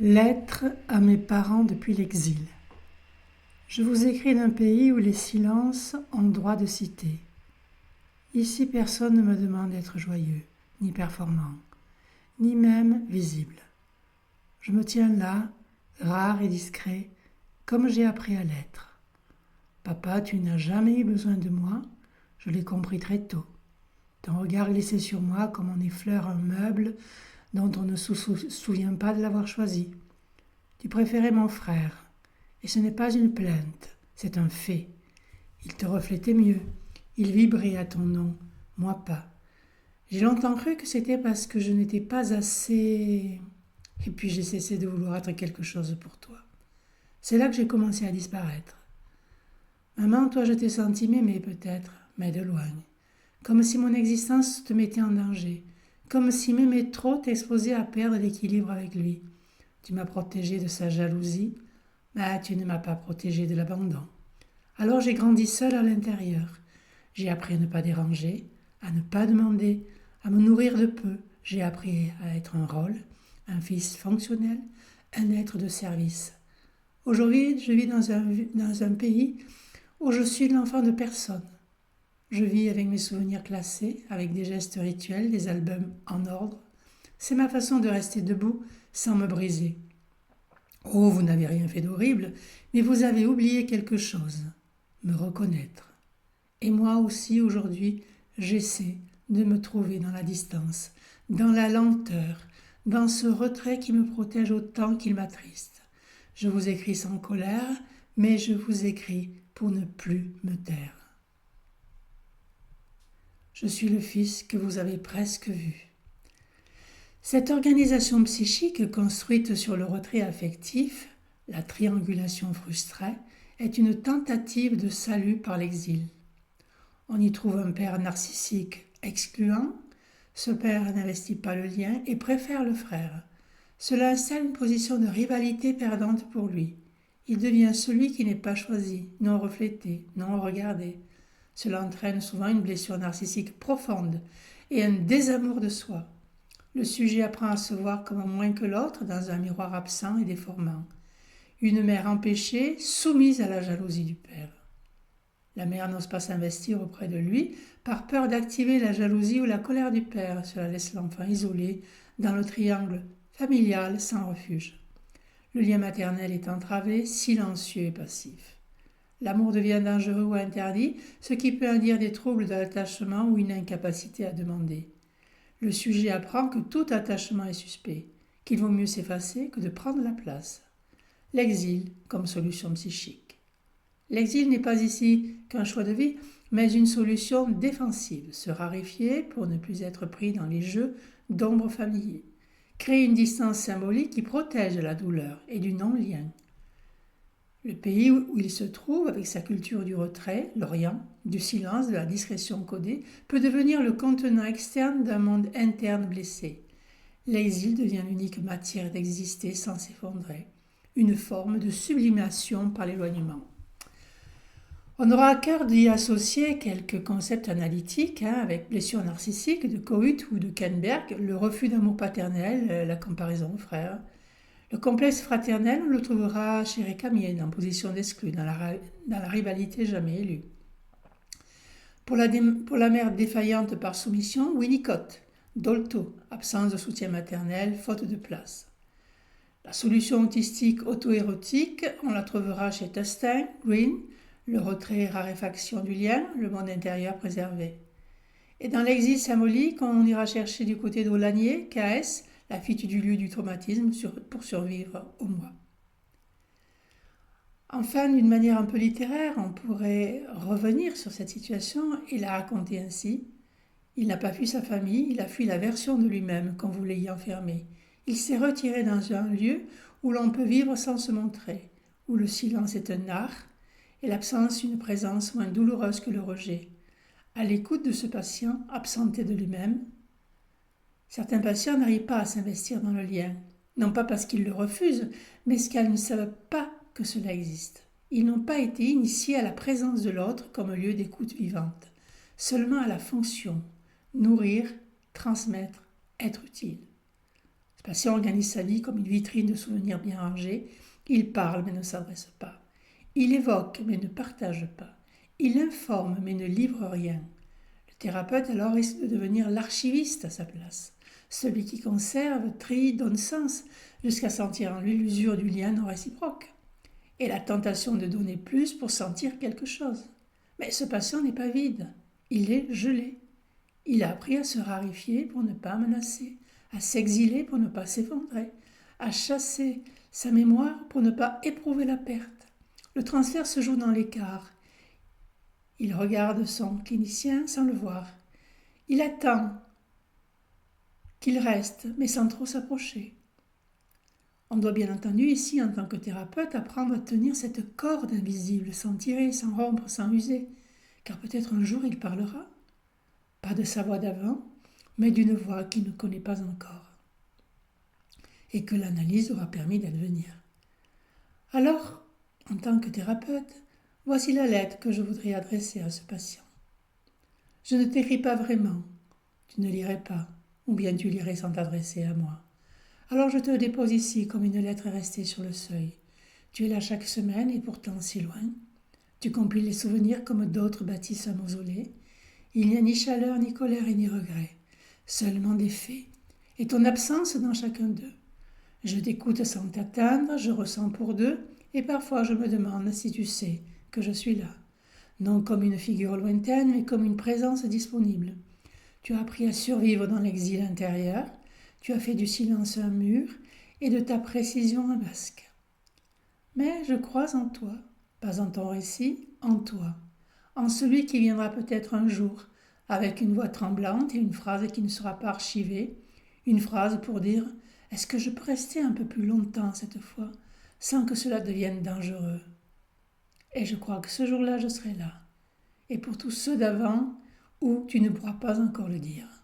Lettre à mes parents depuis l'exil. Je vous écris d'un pays où les silences ont droit de citer. Ici, personne ne me demande d'être joyeux, ni performant, ni même visible. Je me tiens là, rare et discret, comme j'ai appris à l'être. Papa, tu n'as jamais eu besoin de moi, je l'ai compris très tôt. Ton regard glissait sur moi comme on effleure un meuble dont on ne se souvient pas de l'avoir choisi. Tu préférais mon frère, et ce n'est pas une plainte, c'est un fait. Il te reflétait mieux, il vibrait à ton nom, moi pas. J'ai longtemps cru que c'était parce que je n'étais pas assez... Et puis j'ai cessé de vouloir être quelque chose pour toi. C'est là que j'ai commencé à disparaître. Maman, toi je t'ai senti m'aimer peut-être, mais de loin. Comme si mon existence te mettait en danger. Comme si m'aimer trop t'exposait à perdre l'équilibre avec lui. Tu m'as protégé de sa jalousie, mais tu ne m'as pas protégé de l'abandon. Alors j'ai grandi seule à l'intérieur. J'ai appris à ne pas déranger, à ne pas demander, à me nourrir de peu. J'ai appris à être un rôle, un fils fonctionnel, un être de service. Aujourd'hui, je vis dans un pays où je suis l'enfant de personne. Je vis avec mes souvenirs classés, avec des gestes rituels, des albums en ordre. C'est ma façon de rester debout sans me briser. Oh, vous n'avez rien fait d'horrible, mais vous avez oublié quelque chose, me reconnaître. Et moi aussi, aujourd'hui, j'essaie de me trouver dans la distance, dans la lenteur, dans ce retrait qui me protège autant qu'il m'attriste. Je vous écris sans colère, mais je vous écris pour ne plus me taire. Je suis le fils que vous avez presque vu. Cette organisation psychique construite sur le retrait affectif, la triangulation frustrée, est une tentative de salut par l'exil. On y trouve un père narcissique excluant. Ce père n'investit pas le lien et préfère le frère. Cela installe une position de rivalité perdante pour lui. Il devient celui qui n'est pas choisi, non reflété, non regardé. Cela entraîne souvent une blessure narcissique profonde et un désamour de soi. Le sujet apprend à se voir comme moins que l'autre dans un miroir absent et déformant. Une mère empêchée, soumise à la jalousie du père. La mère n'ose pas s'investir auprès de lui par peur d'activer la jalousie ou la colère du père. Cela laisse l'enfant isolé dans le triangle familial sans refuge. Le lien maternel est entravé, silencieux et passif. L'amour devient dangereux ou interdit, ce qui peut induire des troubles de l'attachement ou une incapacité à demander. Le sujet apprend que tout attachement est suspect, qu'il vaut mieux s'effacer que de prendre la place. L'exil comme solution psychique. L'exil n'est pas ici qu'un choix de vie, mais une solution défensive, se raréfier pour ne plus être pris dans les jeux d'ombre familiers. Créer une distance symbolique qui protège de la douleur et du non-lien. Le pays où il se trouve, avec sa culture du retrait, l'Orient, du silence, de la discrétion codée, peut devenir le contenant externe d'un monde interne blessé. L'exil devient l'unique matière d'exister sans s'effondrer, une forme de sublimation par l'éloignement. On aura à cœur d'y associer quelques concepts analytiques, avec blessure narcissique de Cohut ou de Kenberg, le refus d'amour paternel, la comparaison aux frères. Le complexe fraternel, on le trouvera chez Récamier, en position d'exclu, dans la rivalité jamais élue. Pour la mère défaillante par soumission, Winnicott, Dolto, absence de soutien maternel, faute de place. La solution autistique auto-érotique, on la trouvera chez Tustin, Green, le retrait et raréfaction du lien, le monde intérieur préservé. Et dans l'exil symbolique, on ira chercher du côté d'Aulagnier, KS, la fuite du lieu du traumatisme pour survivre au moi. Enfin, d'une manière un peu littéraire, on pourrait revenir sur cette situation et la raconter ainsi. Il n'a pas fui sa famille, il a fui la version de lui-même qu'on voulait y enfermer. Il s'est retiré dans un lieu où l'on peut vivre sans se montrer, où le silence est un art et l'absence une présence moins douloureuse que le rejet. À l'écoute de ce patient absenté de lui-même, certains patients n'arrivent pas à s'investir dans le lien, non pas parce qu'ils le refusent, mais parce qu'ils ne savent pas que cela existe. Ils n'ont pas été initiés à la présence de l'autre comme lieu d'écoute vivante, seulement à la fonction, nourrir, transmettre, être utile. C'est patient organise sa vie comme une vitrine de souvenirs bien rangés. Il parle mais ne s'adresse pas. Il évoque mais ne partage pas. Il informe mais ne livre rien. Le thérapeute alors risque de devenir l'archiviste à sa place, celui qui conserve, trie, donne sens, jusqu'à sentir en lui l'usure du lien non réciproque, et la tentation de donner plus pour sentir quelque chose. Mais ce patient n'est pas vide, il est gelé. Il a appris à se raréfier pour ne pas menacer, à s'exiler pour ne pas s'effondrer, à chasser sa mémoire pour ne pas éprouver la perte. Le transfert se joue dans l'écart. Il regarde son clinicien sans le voir. Il attend qu'il reste, mais sans trop s'approcher. On doit bien entendu ici, en tant que thérapeute, apprendre à tenir cette corde invisible, sans tirer, sans rompre, sans user, car peut-être un jour il parlera. Pas de sa voix d'avant, mais d'une voix qu'il ne connaît pas encore, et que l'analyse aura permis d'advenir. Alors, en tant que thérapeute, voici la lettre que je voudrais adresser à ce patient. Je ne t'écris pas vraiment, tu ne lirais pas, ou bien tu lirais sans t'adresser à moi. Alors je te dépose ici comme une lettre restée sur le seuil. Tu es là chaque semaine et pourtant si loin. Tu compiles les souvenirs comme d'autres bâtissent un mausolée. Il n'y a ni chaleur, ni colère et ni regret, seulement des faits, et ton absence dans chacun d'eux. Je t'écoute sans t'atteindre, je ressens pour deux, et parfois je me demande si tu sais que je suis là, non comme une figure lointaine, mais comme une présence disponible. Tu as appris à survivre dans l'exil intérieur, tu as fait du silence un mur, et de ta précision un masque. Mais je crois en toi, pas en ton récit, en toi, en celui qui viendra peut-être un jour, avec une voix tremblante et une phrase qui ne sera pas archivée, une phrase pour dire « Est-ce que je peux rester un peu plus longtemps cette fois, sans que cela devienne dangereux ?» Et je crois que ce jour-là, je serai là. Et pour tous ceux d'avant, où tu ne pourras pas encore le dire.